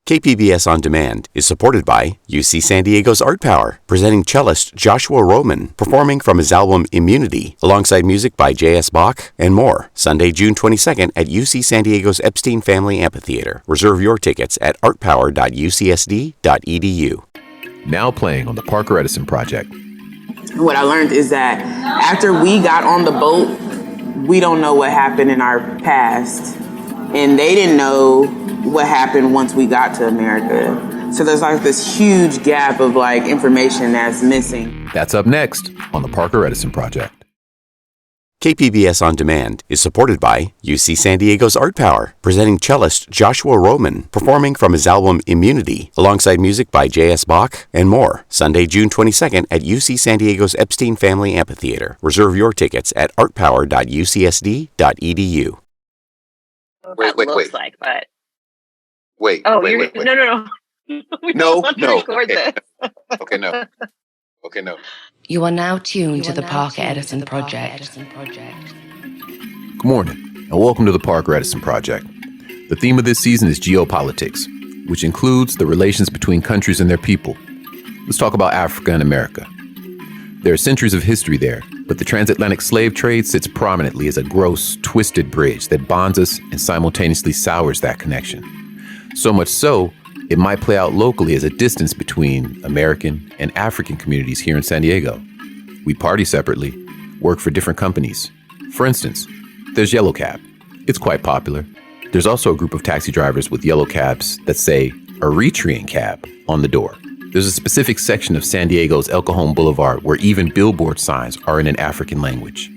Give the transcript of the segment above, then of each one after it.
KPBS On Demand is supported by UC San Diego's Art Power, presenting cellist Joshua Roman, performing from his album Immunity, alongside music by J.S. Bach and more. Sunday, June 22nd at UC San Diego's Epstein Family Amphitheater. Reserve your tickets at artpower.ucsd.edu. Now playing on the Parker Edison Project. What I learned is that after we got on the boat, we don't know what happened in our past. And they didn't know what happened once we got to America. So there's like this huge gap of like information that's missing. That's up next on the Parker Edison Project. KPBS On Demand is supported by UC San Diego's Art Power, presenting cellist Joshua Roman, performing from his album Immunity, alongside music by J.S. Bach and more. Sunday, June 22nd at UC San Diego's Epstein Family Amphitheater. Reserve your tickets at artpower.ucsd.edu. Wait. Like, but Wait. no. No. Record this. Okay, no. Okay, no. You are now tuned to the Parker Edison Project. Good morning, and welcome to the Parker Edison Project. The theme of this season is geopolitics, which includes the relations between countries and their people. Let's talk about Africa and America. There are centuries of history there, but the transatlantic slave trade sits prominently as a gross, twisted bridge that bonds us and simultaneously sours that connection. So much so, it might play out locally as a distance between American and African communities here in San Diego. We party separately, work for different companies. For instance, there's Yellow Cab. It's quite popular. There's also a group of taxi drivers with yellow cabs that say Eritrean cab on the door. There's a specific section of San Diego's El Cajon Boulevard where even billboard signs are in an African language.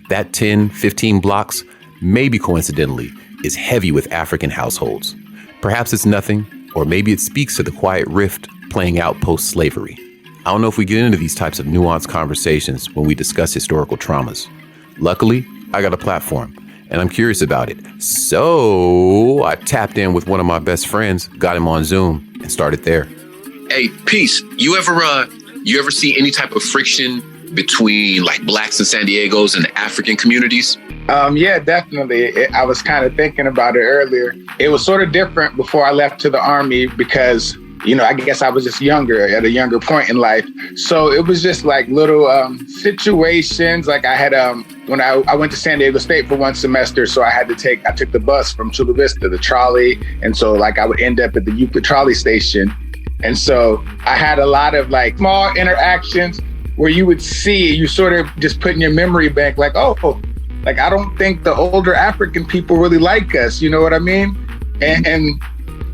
That 10, 15 blocks, maybe coincidentally, is heavy with African households. Perhaps it's nothing, or maybe it speaks to the quiet rift playing out post-slavery. I don't know if we get into these types of nuanced conversations when we discuss historical traumas. Luckily, I got a platform, and I'm curious about it. So I tapped in with one of my best friends, got him on Zoom, and started there. Hey, Peace, you ever see any type of friction between like blacks in San Diego's and African communities? Yeah, definitely. I was kind of thinking about it earlier. It was sort of different before I left to the Army because, I guess I was just younger at a younger point in life. So it was just like little situations. Like I had, when I went to San Diego State for one semester, so I took the bus from Chula Vista, the trolley. And so like I would end up at the Euclid trolley station. And so I had a lot of like small interactions where you would see, you sort of just put in your memory bank, like, oh, like, I don't think the older African people really like us. You know what I mean? And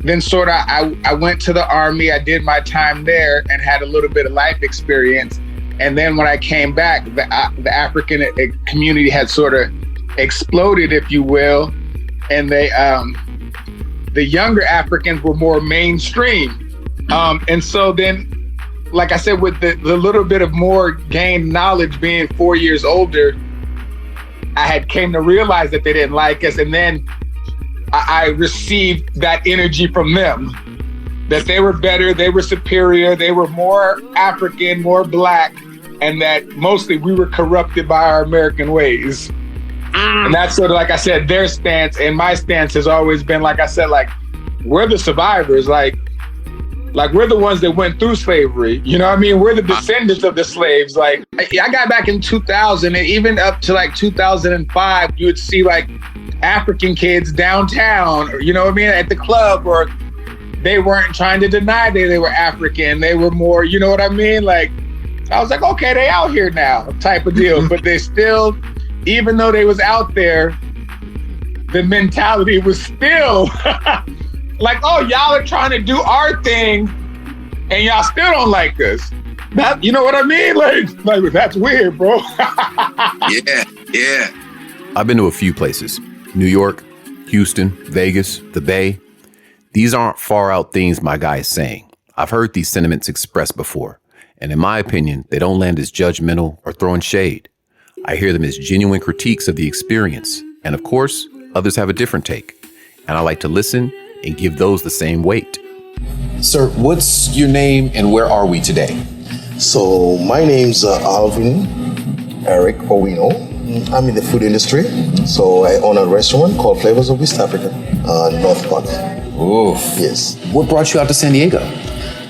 then sort of, I went to the Army, I did my time there and had a little bit of life experience. And then when I came back, the African community had sort of exploded, if you will. And the younger Africans were more mainstream. And so then, like I said, with the little bit of more gained knowledge being 4 years older, I had came to realize that they didn't like us. And then I received that energy from them, that they were better, they were superior, they were more African, more black, and that mostly we were corrupted by our American ways. And that's sort of, like I said, their stance. And my stance has always been, like I said, like, we're the survivors. Like we're the ones that went through slavery. You know what I mean? We're the descendants of the slaves. Like I got back in 2000 and even up to like 2005, you would see like African kids downtown, or, you know what I mean, at the club, or they weren't trying to deny they were African. They were more, you know what I mean? Like, I was like, okay, they out here now type of deal. But they still, even though they was out there, the mentality was still like, oh, y'all are trying to do our thing and y'all still don't like us. That, you know what I mean? Like that's weird, bro. Yeah. I've been to a few places. New York, Houston, Vegas, the Bay. These aren't far out things my guy is saying. I've heard these sentiments expressed before. And in my opinion, they don't land as judgmental or throwing shade. I hear them as genuine critiques of the experience. And of course, others have a different take. And I like to listen and give those the same weight. Sir, what's your name and where are we today? So my name's Alvin Eric Owino. I'm in the food industry. So I own a restaurant called Flavors of West Africa, North Park. Oof. Yes. What brought you out to San Diego?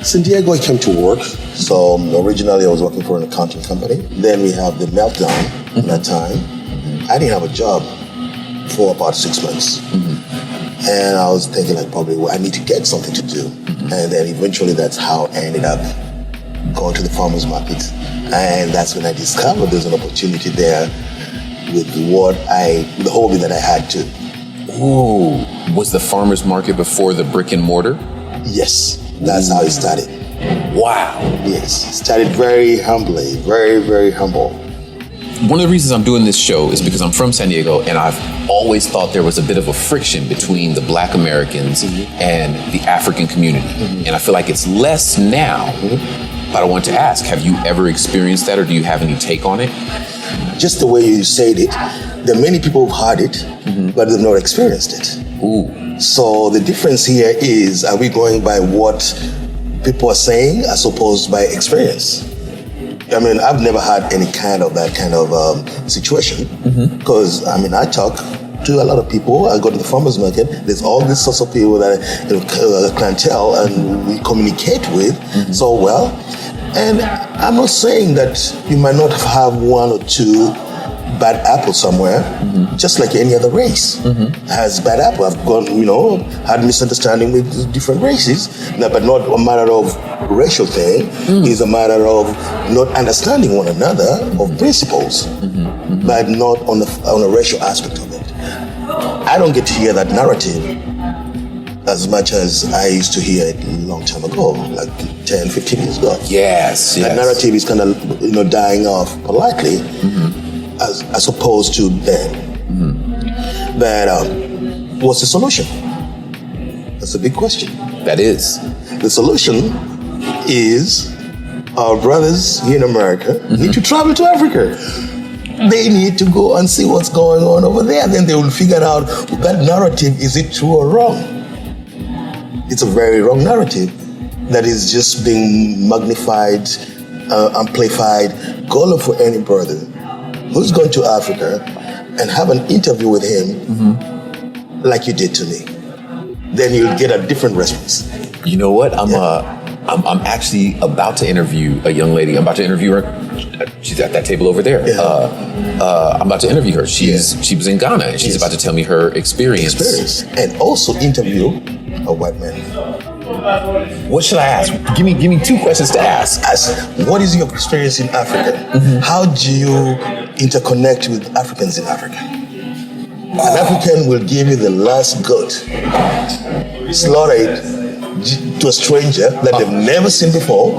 San Diego, I came to work. So originally I was working for an accounting company. Then we have the meltdown at that time. I didn't have a job for about 6 months. And I was thinking like probably I need to get something to do. And then eventually that's how I ended up going to the farmer's market. And that's when I discovered there's an opportunity there with the hobby that I had too. Ooh, was the farmer's market before the brick and mortar? Yes, that's how it started. Wow. Yes, it started very humbly, very, very humble. One of the reasons I'm doing this show is because I'm from San Diego, and I've always thought there was a bit of a friction between the Black Americans and the African community. And I feel like it's less now, but I want to ask, have you ever experienced that, or do you have any take on it? Just the way you said it, there are many people who've had it, but they've not experienced it. Ooh. So the difference here is, are we going by what people are saying as opposed by experience? I mean, I've never had any kind of that kind of situation because, I talk to a lot of people. I go to the farmer's market. There's all these sorts of people that I clientele and we communicate with so well. And I'm not saying that you might not have one or two bad apples somewhere, just like any other race has bad apple. I've gone, had misunderstanding with different races, but not a matter of racial thing. It's a matter of not understanding one another of principles, but not on a racial aspect of it. I don't get to hear that narrative as much as I used to hear it a long time ago, like 10, 15 years ago. Yes. That narrative is kind of dying off politely, as opposed to then. But what's the solution? That's a big question. That is. The solution is our brothers here in America need to travel to Africa. They need to go and see what's going on over there. Then they will figure out that narrative, is it true or wrong? It's a very wrong narrative that is just being magnified, amplified. Go look for any brother who's going to Africa and have an interview with him like you did to me. Then you'll get a different response. You know what? I'm actually about to interview a young lady. I'm about to interview her. She's at that table over there. I'm about to interview her. She was in Ghana, and she's about to tell me her experience. And also interview a white man. What should I ask? Give me two questions to ask. What is your experience in Africa? How do you interconnect with Africans in Africa? An African will give you the last goat, slaughter it to a stranger that they've never seen before,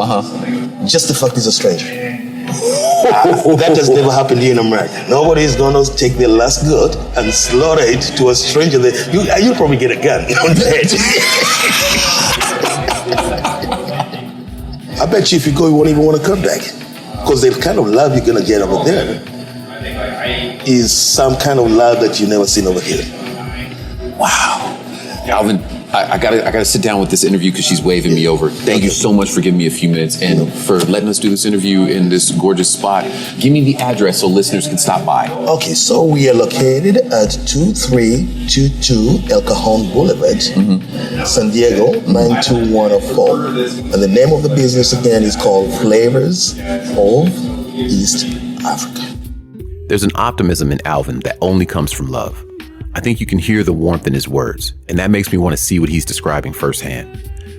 just the fact he's a stranger. That has never happened here in America. Nobody is going to take their last goat and slaughter it to a stranger. You'll probably get a gun on the head. I bet you if you go, you won't even want to come back. Because the kind of love you're going to get over there is some kind of love that you've never seen over here. Wow. Alvin, I gotta sit down with this interview because she's waving me over. Thank you so much for giving me a few minutes and for letting us do this interview in this gorgeous spot. Give me the address so listeners can stop by. Okay, so we are located at 2322 El Cajon Boulevard, San Diego, 92104. And the name of the business again is called Flavors of East Africa. There's an optimism in Alvin that only comes from love. I think you can hear the warmth in his words, and that makes me want to see what he's describing firsthand.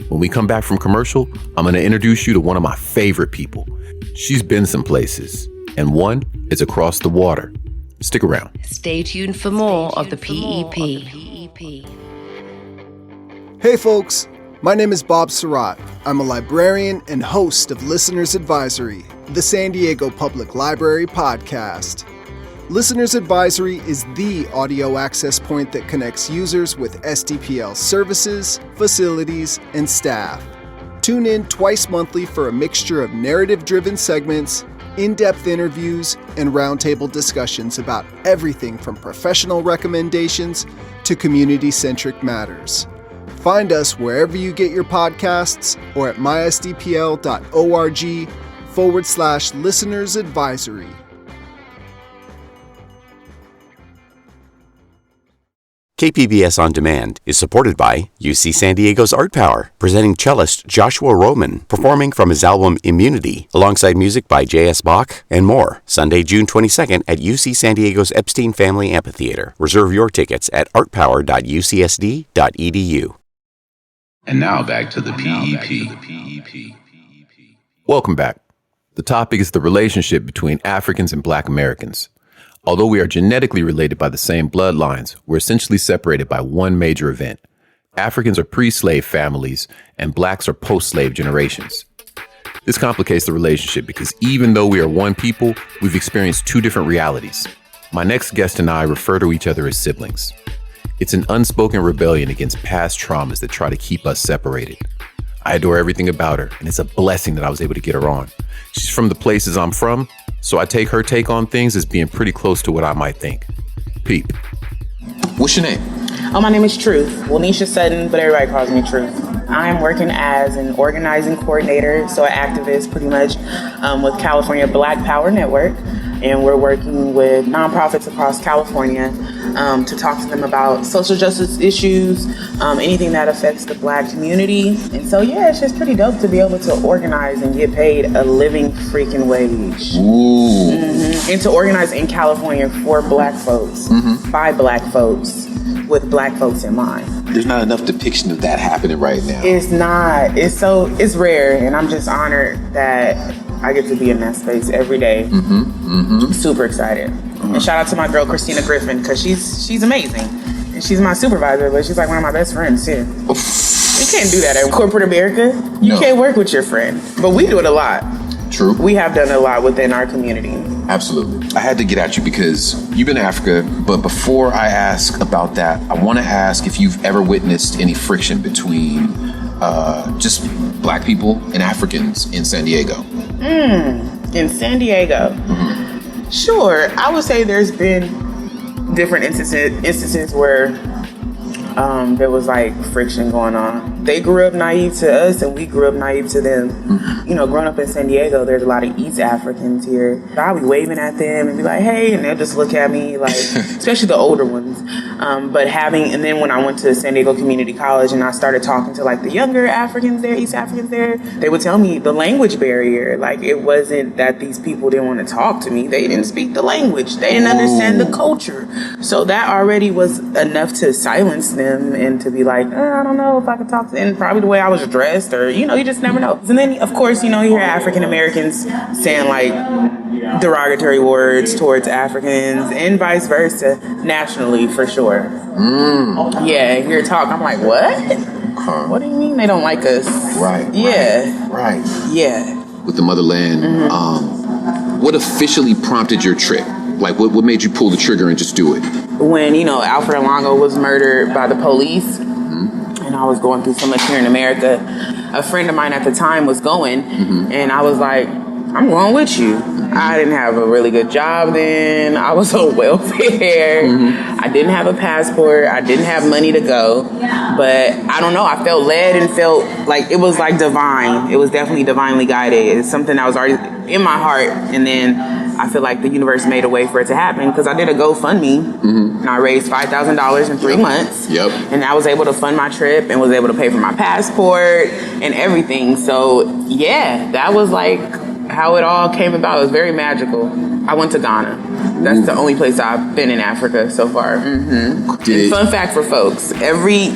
When we come back from commercial, I'm going to introduce you to one of my favorite people. She's been some places, and one is across the water. Stick around. Stay tuned for more of the PEP. Hey folks, my name is Bob Surratt. I'm a librarian and host of Listener's Advisory, the San Diego Public Library podcast. Listener's Advisory is the audio access point that connects users with SDPL services, facilities, and staff. Tune in twice monthly for a mixture of narrative-driven segments, in-depth interviews, and roundtable discussions about everything from professional recommendations to community-centric matters. Find us wherever you get your podcasts or at mysdpl.org/Listeners Advisory. KPBS On Demand is supported by UC San Diego's Art Power, presenting cellist Joshua Roman, performing from his album Immunity, alongside music by J.S. Bach and more. Sunday, June 22nd at UC San Diego's Epstein Family Amphitheater. Reserve your tickets at artpower.ucsd.edu. And now back to the PEP. Welcome back. The topic is the relationship between Africans and Black Americans. Although we are genetically related by the same bloodlines, we're essentially separated by one major event. Africans are pre-slave families and Blacks are post-slave generations. This complicates the relationship because even though we are one people, we've experienced two different realities. My next guest and I refer to each other as siblings. It's an unspoken rebellion against past traumas that try to keep us separated. I adore everything about her, and it's a blessing that I was able to get her on. She's from the places I'm from, so I take her take on things as being pretty close to what I might think. Peep. What's your name? Oh, my name is Truth. Nisha Sutton, but everybody calls me Truth. I'm working as an organizing coordinator, so an activist pretty much, with California Black Power Network. And we're working with nonprofits across California to talk to them about social justice issues, anything that affects the Black community. And so, yeah, it's just pretty dope to be able to organize and get paid a living freaking wage. Ooh. Mm-hmm. And to organize in California for Black folks, by Black folks, with Black folks in mind. There's not enough depiction of that happening right now. It's not. It's rare, and I'm just honored that I get to be in that space every day. I'm super excited. And shout out to my girl Christina Griffin, because she's amazing. And she's my supervisor, but she's like one of my best friends too. You can't do that in corporate America. You can't work with your friend. But we do it a lot. True. We have done a lot within our community. Absolutely. I had to get at you because you've been to Africa, but before I ask about that, I want to ask if you've ever witnessed any friction between just Black people and Africans in San Diego. In San Diego. Sure. I would say there's been different instances where there was like friction going on. They grew up naive to us and we grew up naive to them. You know, growing up in San Diego, there's a lot of East Africans here. I'll be waving at them and be like, hey, and they'll just look at me like, especially the older ones. And then when I went to San Diego Community College and I started talking to like the younger Africans there, East Africans there, they would tell me the language barrier. Like, it wasn't that these people didn't want to talk to me. They didn't speak the language. They didn't understand the culture. So that already was enough to silence them and to be like, I don't know if I could talk to them. And probably the way I was dressed, or, you know, you just never know. And then, of course, you know, you hear African Americans saying like derogatory words towards Africans and vice versa, nationally for sure. Yeah, hear talk, I'm like, what? What do you mean they don't like us? Right. Yeah. Right. Yeah. With the motherland, what officially prompted your trip? Like, what made you pull the trigger and just do it? When, you know, Alfred Longo was murdered by the police, and I was going through so much here in America, a friend of mine at the time was going, and I was like, I'm going with you. I didn't have a really good job then. I was on welfare. I didn't have a passport. I didn't have money to go. But I don't know. I felt led and felt like it was like divine. It was definitely divinely guided. It's something that was already in my heart. And then I feel like the universe made a way for it to happen, because I did a GoFundMe and I raised $5,000 in 3 months. And I was able to fund my trip and was able to pay for my passport and everything. So yeah, that was like how it all came about. It was very magical. I went to Ghana. That's the only place I've been in Africa so far. And fun fact for folks, every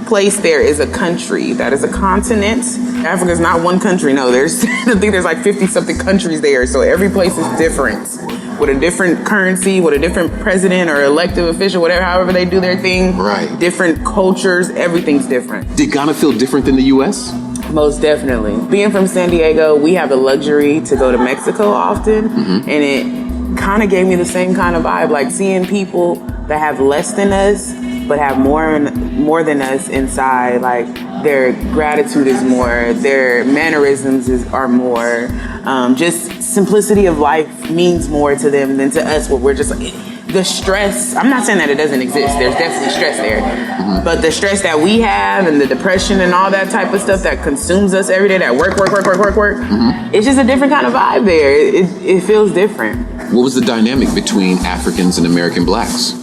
place there is a country. That is a continent. Africa is not one country. No, I think there's like 50-something countries there. So every place is different, with a different currency, with a different president or elected official, however they do their thing. Right. Different cultures. Everything's different. Did Ghana feel different than the U.S.? Most definitely. Being from San Diego, we have the luxury to go to Mexico often, and it kind of gave me the same kind of vibe, like seeing people that have less than us but have more than us inside. Like, their gratitude is more, their mannerisms are more, just simplicity of life means more to them than to us, where we're just like, the stress, I'm not saying that it doesn't exist, there's definitely stress there, but the stress that we have and the depression and all that type of stuff that consumes us every day, that work, it's just a different kind of vibe there. It feels different. What was the dynamic between Africans and American Blacks?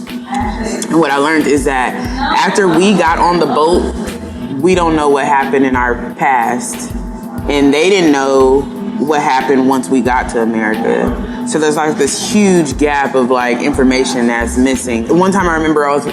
And what I learned is that after we got on the boat, we don't know what happened in our past. And they didn't know what happened once we got to America. So there's like this huge gap of like information that's missing. One time I remember I was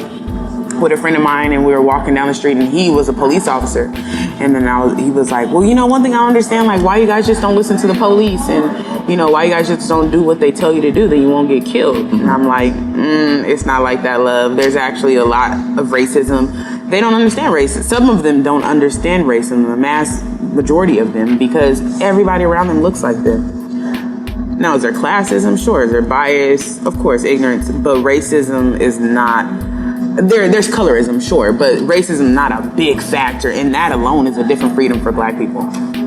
with a friend of mine and we were walking down the street and he was a police officer. And then he was like, well, you know, one thing I don't understand, like why you guys just don't listen to the police and, you know, why you guys just don't do what they tell you to do, then you won't get killed. And I'm like, it's not like that, love. There's actually a lot of racism. They don't understand racism. Some of them don't understand racism, the mass majority of them, because everybody around them looks like them. Now, is there classism? Sure. Is there bias? Of course, ignorance. But racism is not... There's colorism, sure, but racism not a big factor, and that alone is a different freedom for Black people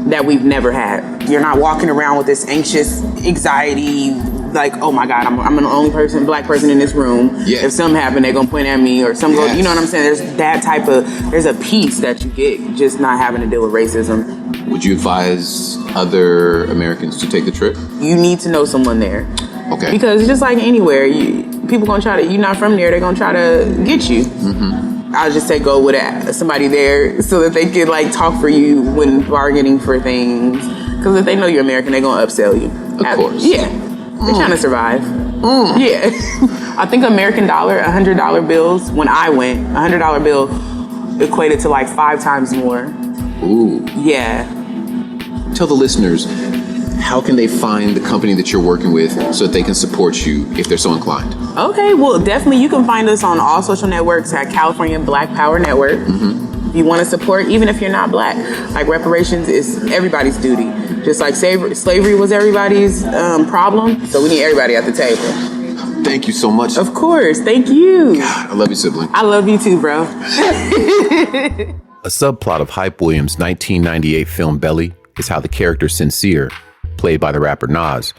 that we've never had. You're not walking around with this anxious anxiety, like, oh my God, I'm the only Black person in this room. Yeah. If something happened, they're gonna point at me, or something. Yes. You know what I'm saying? There's that type of, there's a peace that you get just not having to deal with racism. Would you advise other Americans to take the trip? You need to know someone there. Okay. Because just like anywhere, people gonna try to, you're not from there, they're gonna try to get you. Mm-hmm. I'll just say go with somebody there so that they can like talk for you when bargaining for things. Because if they know you're American, they're gonna upsell you. Of course. Yeah. They're trying to survive. Yeah. I think American dollar, $100 bills, when I went, $100 bill equated to like 5 times more. Ooh. Yeah. Tell the listeners, how can they find the company that you're working with so that they can support you if they're so inclined? Okay, well, definitely you can find us on all social networks at California Black Power Network. Mm-hmm. If you want to support, even if you're not Black, like reparations is everybody's duty. Just like slavery was everybody's problem, so we need everybody at the table. Thank you so much. Of course, thank you. God, I love you, sibling. I love you too, bro. A subplot of Hype Williams' 1998 film Belly is how the character Sincere, played by the rapper Nas,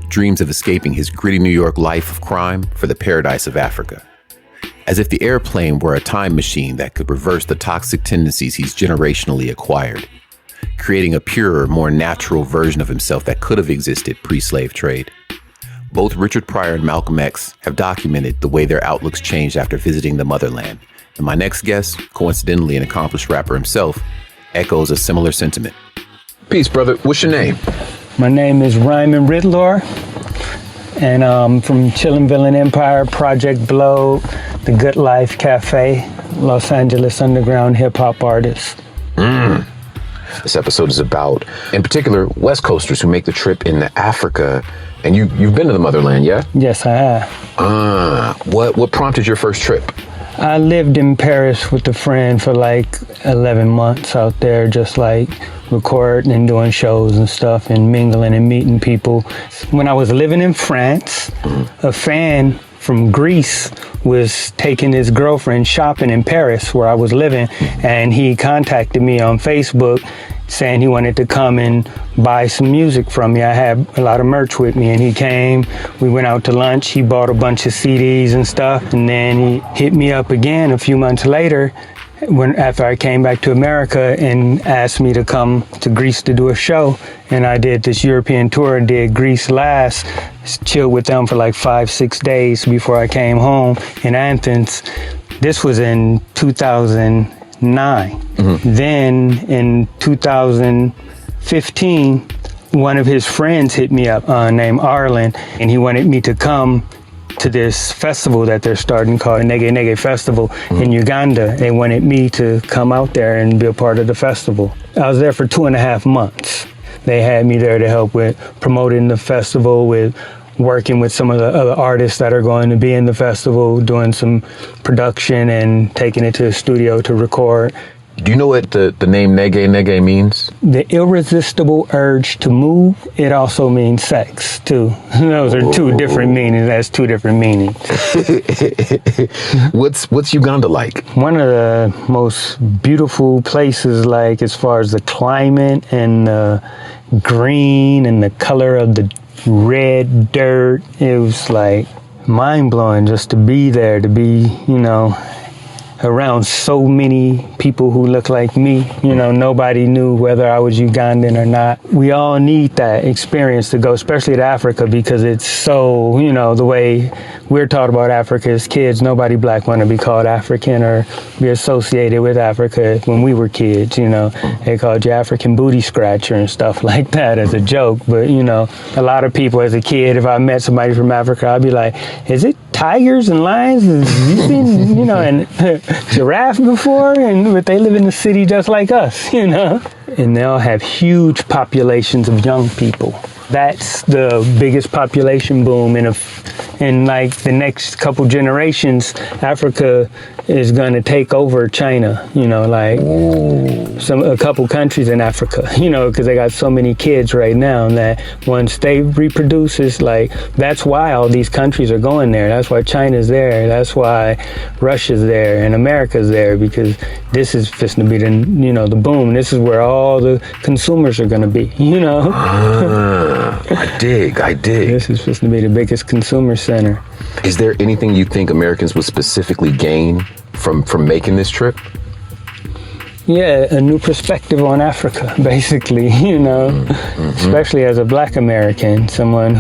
dreams of escaping his gritty New York life of crime for the paradise of Africa. As if the airplane were a time machine that could reverse the toxic tendencies he's generationally acquired, creating a purer, more natural version of himself that could have existed pre-slave trade. Both Richard Pryor and Malcolm X have documented the way their outlooks changed after visiting the motherland. And my next guest, coincidentally an accomplished rapper himself, echoes a similar sentiment. Peace, brother. What's your name? My name is Ryman Riddler, and I'm from Chillin' Villain Empire, Project Blow, The Good Life Cafe, Los Angeles underground hip-hop artist. This episode is about, in particular, West Coasters who make the trip into Africa. And you've been to the motherland, yeah? Yes, I have. What prompted your first trip? I lived in Paris with a friend for like 11 months out there, just like recording and doing shows and stuff and mingling and meeting people. When I was living in France, a fan from Greece was taking his girlfriend shopping in Paris where I was living, and he contacted me on Facebook saying he wanted to come and buy some music from me. I had a lot of merch with me, and he came. We went out to lunch. He bought a bunch of CDs and stuff, and then he hit me up again a few months later after I came back to America and asked me to come to Greece to do a show. And I did this European tour, did Greece last, chilled with them for like 5-6 days before I came home in Athens. This was in 2009. Then in 2015, one of his friends hit me up named Arlen, and he wanted me to come to this festival that they're starting called Nege Nege Festival in Uganda. They wanted me to come out there and be a part of the festival. I was there for 2.5 months. They had me there to help with promoting the festival, with working with some of the other artists that are going to be in the festival, doing some production and taking it to the studio to record. Do you know what the name Nege Nege means? The irresistible urge to move. It also means sex, too. Those are two different meanings. That's two different meanings. What's Uganda like? One of the most beautiful places, like as far as the climate and the green and the color of the red dirt. It was like mind-blowing just to be there, to be, around so many people who look like me. You know, nobody knew whether I was Ugandan or not. We all need that experience to go, especially to Africa, because it's so, you know, the way we're taught about Africa as kids, nobody black want to be called African or be associated with Africa. When we were kids, you know, they called you African booty scratcher and stuff like that as a joke. But, you know, a lot of people as a kid, if I met somebody from Africa, I'd be like, is it tigers and lions? Have you seen, you know, and giraffe before? But they live in the city just like us, you know. And they all have huge populations of young people. That's the biggest population boom in like the next couple generations. Africa is going to take over China, you know, like a couple countries in Africa, you know, because they got so many kids right now that once they reproduce, it's like, that's why all these countries are going there. That's why China's there. That's why Russia's there and America's there, because this is just going to be the, you know, the boom. This is where all the consumers are going to be, you know. I dig. This is supposed to be the biggest consumer center. Is there anything you think Americans would specifically gain from making this trip? Yeah, a new perspective on Africa, basically, you know, especially as a black American, someone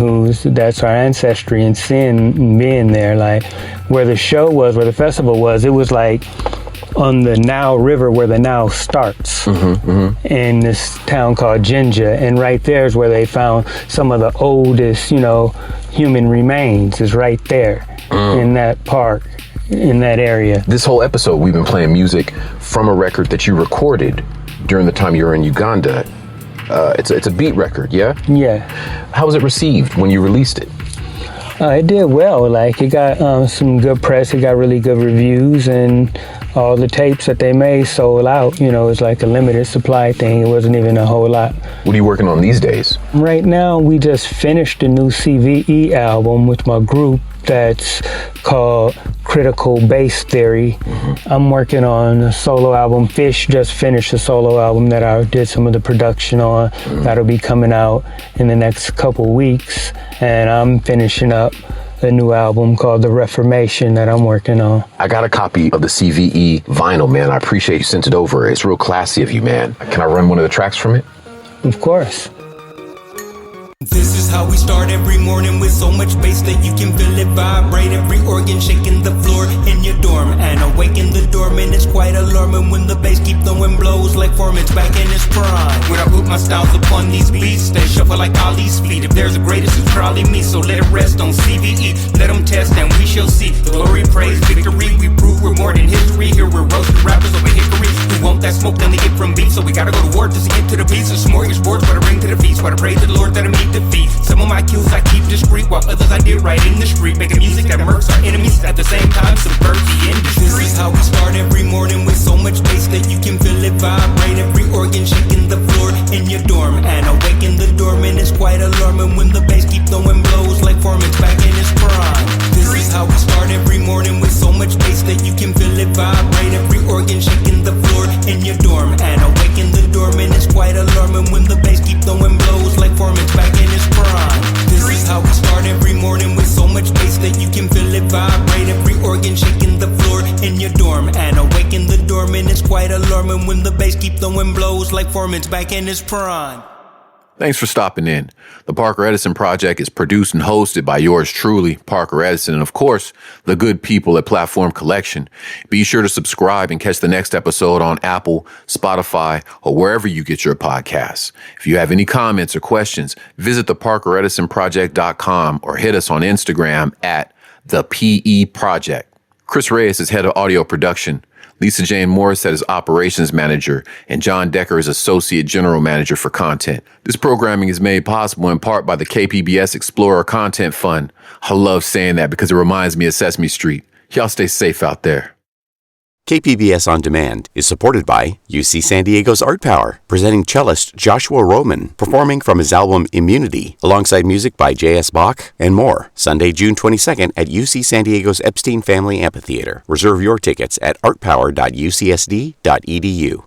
that's our ancestry and sin being there, like where the show was, where the festival was, it was like on the Nile River where the Nile starts in this town called Jinja. And right there is where they found some of the oldest, you know, human remains is right there in that park, in that area. This whole episode, we've been playing music from a record that you recorded during the time you were in Uganda. It's a beat record, yeah? Yeah. How was it received when you released it? It did well. Like, it got some good press. It got really good reviews, and all the tapes that they made sold out. You know, it's like a limited supply thing. It wasn't even a whole lot. What are you working on these days? Right now, we just finished a new CVE album with my group that's called Critical Bass Theory. I'm working on a solo album. Fish just finished a solo album that I did some of the production on. That'll be coming out in the next couple weeks. And I'm finishing up a new album called The Reformation that I'm working on. I got a copy of the CVE vinyl, man. I appreciate you sent it over. It's real classy of you, man. Can I run one of the tracks from it? Of course. This is how we start every morning, with so much bass that you can feel it vibrate. Every organ shaking the floor in your dorm and awaken the doorman. It's quite alarming when the bass keep throwing blows like Foreman's back in his prime. When I put my styles upon these beats, they shuffle like Ali's feet. If there's a greatest, it's probably me, so let it rest on CVE. Let them test and we shall see. Glory, praise, victory, we prove we're more than history. Here we're roasting rappers over hickory. We want that smoke, then they get from beats, so we gotta go to war just to get to the beats. A smorgasbord, what I bring to the feast, what I pray to the Lord that I meet defeat. Some of my cues I keep discreet, while others I did right in the street, making music that murks our enemies, at the same time subvert the industry. This is how we start every morning, with so much bass that you can feel it vibrate. Every organ shaking the floor in your dorm and awaken the doorman. It's quite alarming when the bass keep throwing blows like Foreman's back in his prime. This is how we start every morning, with so much bass that you can feel it vibrate. Every organ shaking the floor in your dorm and awaken the doorman. It's quite alarming when the bass keep throwing blows like Foreman's back in his prime. This is how we start every morning, with so much bass that you can feel it vibrate. Every organ shaking the floor in your dorm and awaken the doorman. It's quite alarming when the bass keep throwing blows like Foreman's back in his prime. Thanks for stopping in. The Parker Edison Project is produced and hosted by yours truly, Parker Edison, and of course, the good people at Platform Collection. Be sure to subscribe and catch the next episode on Apple, Spotify, or wherever you get your podcasts. If you have any comments or questions, visit theparkeredisonproject.com or hit us on Instagram at the PE Project. Chris Reyes is head of audio production. Lisa Jane Morrisette is operations manager, and John Decker is associate general manager for content. This programming is made possible in part by the KPBS Explorer Content Fund. I love saying that because it reminds me of Sesame Street. Y'all stay safe out there. KPBS On Demand is supported by UC San Diego's Art Power, presenting cellist Joshua Roman, performing from his album Immunity, alongside music by J.S. Bach and more. Sunday, June 22nd at UC San Diego's Epstein Family Amphitheater. Reserve your tickets at artpower.ucsd.edu.